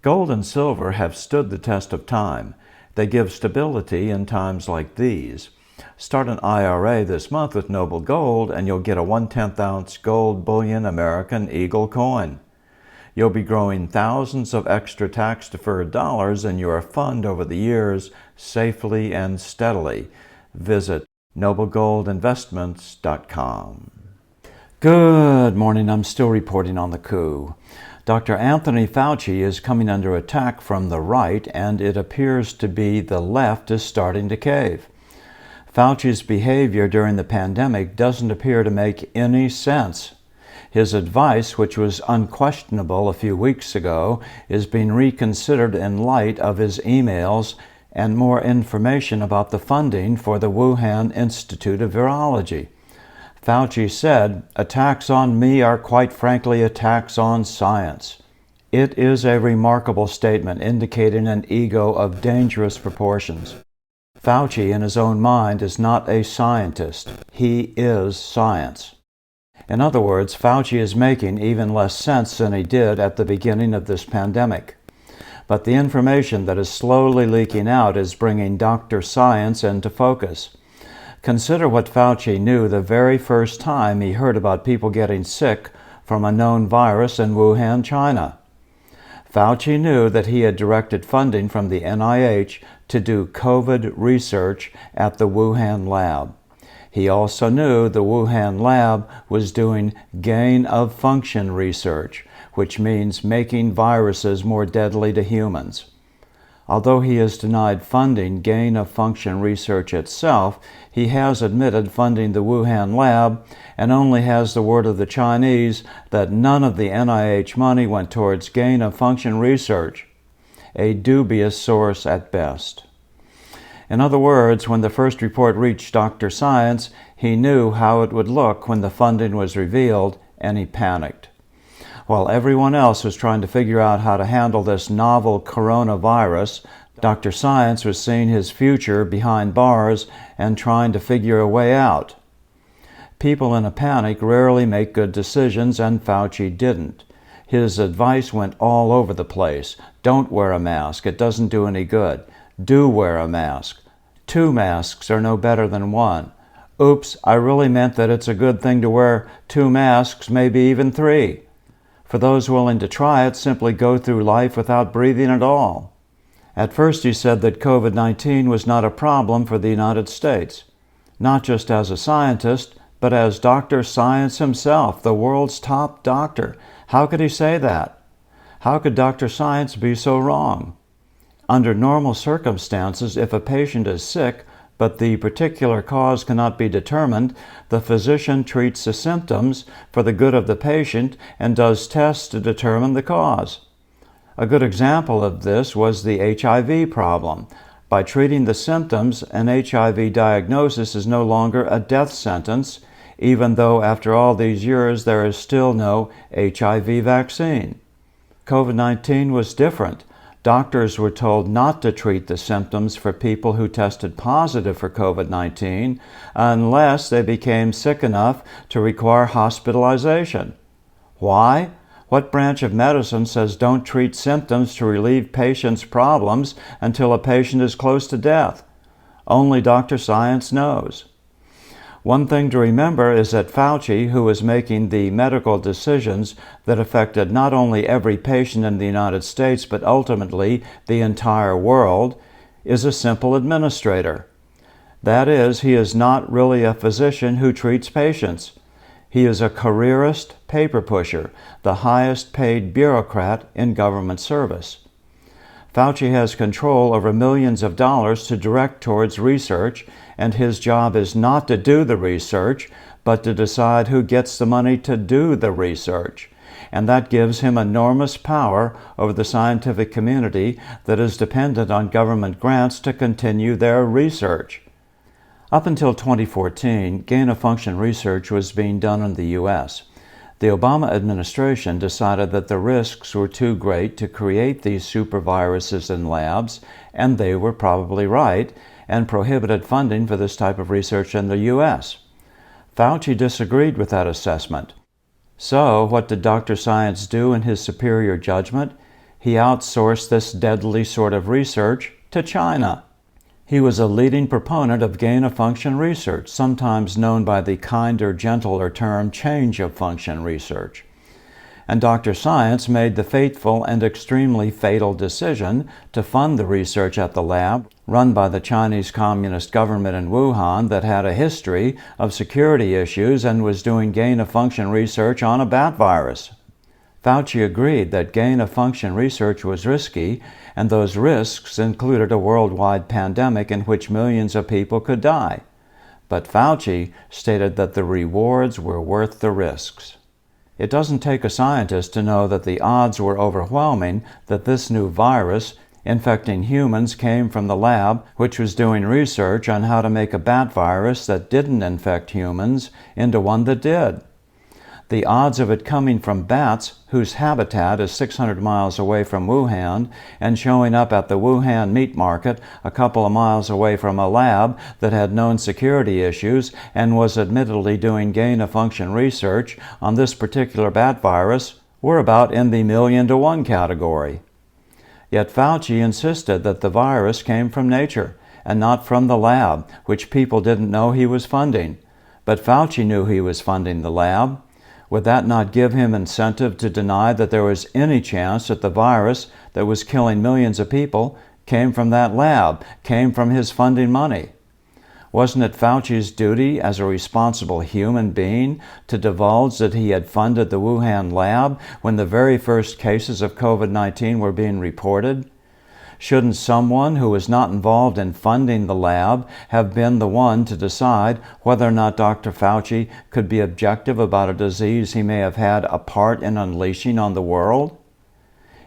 Gold and silver have stood the test of time. They give stability in times like these. Start an IRA this month with Noble Gold and you'll get a 1/10 ounce gold bullion American Eagle coin. You'll be growing thousands of extra tax-deferred dollars in your fund over the years, safely and steadily. Visit noblegoldinvestments.com. Good morning. I'm still reporting on the coup. Dr. Anthony Fauci is coming under attack from the right, and it appears to be the left is starting to cave. Fauci's behavior during the pandemic doesn't appear to make any sense. His advice, which was unquestionable a few weeks ago, is being reconsidered in light of his emails and more information about the funding for the Wuhan Institute of Virology. Fauci said, "Attacks on me are quite frankly attacks on science." It is a remarkable statement indicating an ego of dangerous proportions. Fauci, in his own mind, is not a scientist. He is science. In other words, Fauci is making even less sense than he did at the beginning of this pandemic. But the information that is slowly leaking out is bringing Dr. Science into focus. Consider what Fauci knew the very first time he heard about people getting sick from a known virus in Wuhan, China. Fauci knew that he had directed funding from the NIH to do COVID research at the Wuhan lab. He also knew the Wuhan lab was doing gain-of-function research, which means making viruses more deadly to humans. Although he has denied funding gain-of-function research itself, he has admitted funding the Wuhan lab and only has the word of the Chinese that none of the NIH money went towards gain-of-function research, a dubious source at best. In other words, when the first report reached Dr. Science, he knew how it would look when the funding was revealed, and he panicked. While everyone else was trying to figure out how to handle this novel coronavirus, Dr. Science was seeing his future behind bars and trying to figure a way out. People in a panic rarely make good decisions, and Fauci didn't. His advice went all over the place. Don't wear a mask. It doesn't do any good. Do wear a mask. 2 masks are no better than 1. Oops, I really meant that it's a good thing to wear 2 masks, maybe even 3. For those willing to try it, simply go through life without breathing at all. At first he said that COVID-19 was not a problem for the United States, not just as a scientist, but as Dr. Science himself, the world's top doctor. How could he say that? How could Dr. Science be so wrong? Under normal circumstances, if a patient is sick, but the particular cause cannot be determined, the physician treats the symptoms for the good of the patient and does tests to determine the cause. A good example of this was the HIV problem. By treating the symptoms, an HIV diagnosis is no longer a death sentence, even though after all these years there is still no HIV vaccine. COVID-19 was different. Doctors were told not to treat the symptoms for people who tested positive for COVID-19 unless they became sick enough to require hospitalization. Why? What branch of medicine says don't treat symptoms to relieve patients' problems until a patient is close to death? Only Dr. Science knows. One thing to remember is that Fauci, who is making the medical decisions that affected not only every patient in the United States, but ultimately the entire world, is a simple administrator. That is, he is not really a physician who treats patients. He is a careerist paper pusher, the highest paid bureaucrat in government service. Fauci has control over millions of dollars to direct towards research, and his job is not to do the research, but to decide who gets the money to do the research. And that gives him enormous power over the scientific community that is dependent on government grants to continue their research. Up until 2014, gain-of-function research was being done in the U.S. The Obama administration decided that the risks were too great to create these superviruses in labs, and they were probably right, and prohibited funding for this type of research in the U.S. Fauci disagreed with that assessment. So, what did Dr. Science do in his superior judgment? He outsourced this deadly sort of research to China. He was a leading proponent of gain-of-function research, sometimes known by the kinder, gentler term change-of-function research. And Dr. Science made the fateful and extremely fatal decision to fund the research at the lab run by the Chinese Communist government in Wuhan that had a history of security issues and was doing gain-of-function research on a bat virus. Fauci agreed that gain-of-function research was risky, and those risks included a worldwide pandemic in which millions of people could die. But Fauci stated that the rewards were worth the risks. It doesn't take a scientist to know that the odds were overwhelming that this new virus infecting humans came from the lab which was doing research on how to make a bat virus that didn't infect humans into one that did. The odds of it coming from bats, whose habitat is 600 miles away from Wuhan, and showing up at the Wuhan meat market a couple of miles away from a lab that had known security issues and was admittedly doing gain-of-function research on this particular bat virus, were about in the 1,000,000-to-1 category. Yet Fauci insisted that the virus came from nature and not from the lab, which people didn't know he was funding. But Fauci knew he was funding the lab. Would that not give him incentive to deny that there was any chance that the virus that was killing millions of people came from that lab, came from his funding money? Wasn't it Fauci's duty as a responsible human being to divulge that he had funded the Wuhan lab when the very first cases of COVID-19 were being reported? Shouldn't someone who was not involved in funding the lab have been the one to decide whether or not Dr. Fauci could be objective about a disease he may have had a part in unleashing on the world?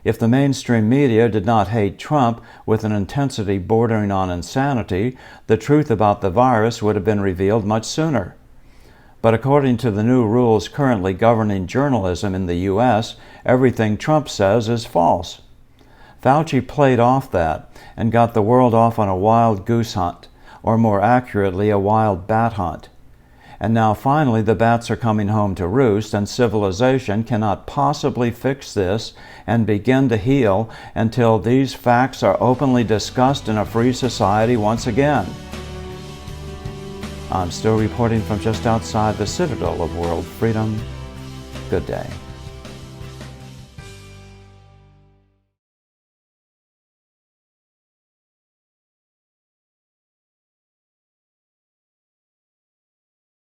If the mainstream media did not hate Trump with an intensity bordering on insanity, the truth about the virus would have been revealed much sooner. But according to the new rules currently governing journalism in the U.S., everything Trump says is false. Fauci played off that and got the world off on a wild goose hunt, or more accurately, a wild bat hunt. And now finally the bats are coming home to roost, and civilization cannot possibly fix this and begin to heal until these facts are openly discussed in a free society once again. I'm still reporting from just outside the citadel of world freedom. Good day.